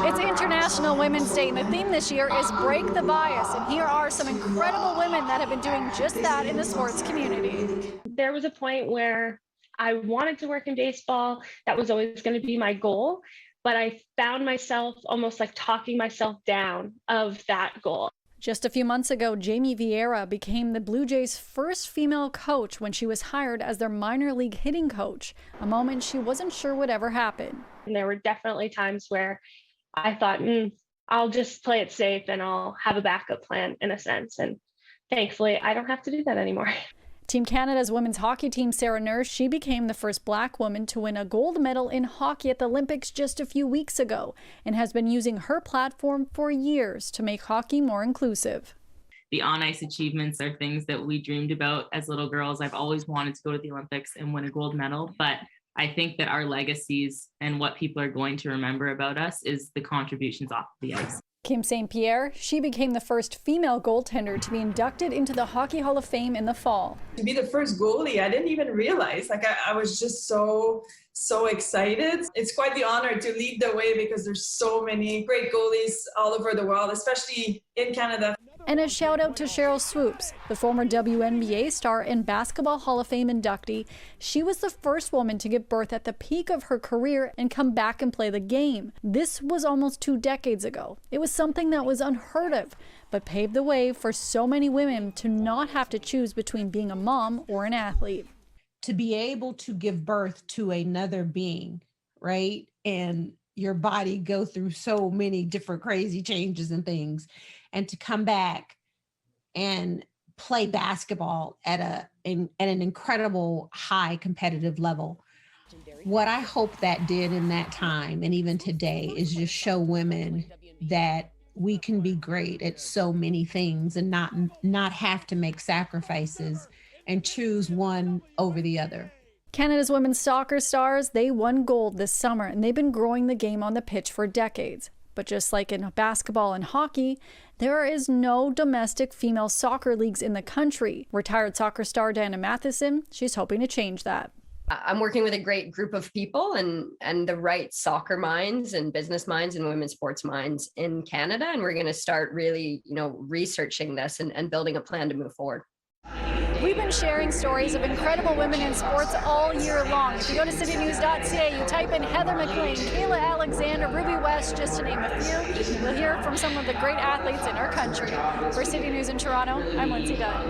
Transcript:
It's International Women's Day, and the theme this year is Break the Bias. And here are some incredible women that have been doing just that in the sports community. There was a point where I wanted to work in baseball. That was always going to be my goal. But I found myself almost like talking myself down of that goal. Just a few months ago, Jamie Vieira became the Blue Jays' first female coach when she was hired as their minor league hitting coach, a moment she wasn't sure would ever happen. And there were definitely times where I thought, I'll just play it safe and I'll have a backup plan in a sense. And thankfully, I don't have to do that anymore. Team Canada's women's hockey team, Sarah Nurse, she became the first Black woman to win a gold medal in hockey at the Olympics just a few weeks ago and has been using her platform for years to make hockey more inclusive. The on-ice achievements are things that we dreamed about as little girls. I've always wanted to go to the Olympics and win a gold medal, but I think that our legacies and what people are going to remember about us is the contributions off the ice. Kim St-Pierre, she became the first female goaltender to be inducted into the Hockey Hall of Fame in the fall. To be the first goalie, I didn't even realize. I was just so excited. It's quite the honor to lead the way because there's so many great goalies all over the world, especially in Canada. And a shout out to SHERYL SWOOPES, the former WNBA star and Basketball Hall of Fame inductee. She was the first woman to give birth at the peak of her career and come back and play the game. This was almost 2 decades ago. It was something that was unheard of, but paved the way for so many women to not have to choose between being a mom or an athlete. To be able to give birth to another being, right? And your body go through so many different crazy changes and things, and to come back and play basketball at an incredible high competitive level. What I hope that did in that time and even today is just show women that we can be great at so many things and not have to make sacrifices and choose one over the other. Canada's women's soccer stars, they won gold this summer, and they've been growing the game on the pitch for decades. But just like in basketball and hockey, there is no domestic female soccer leagues in the country. Retired soccer star Diana Matheson, she's hoping to change that. I'm working with a great group of people and the right soccer minds and business minds and women's sports minds in Canada. And we're going to start really, researching this and building a plan to move forward. We've been sharing stories of incredible women in sports all year long. If you go to citynews.ca, you type in Heather McLean, Kayla Alexander, Ruby West, just to name a few, you'll hear from some of the great athletes in our country. For City News in Toronto, I'm Lindsay Dunn.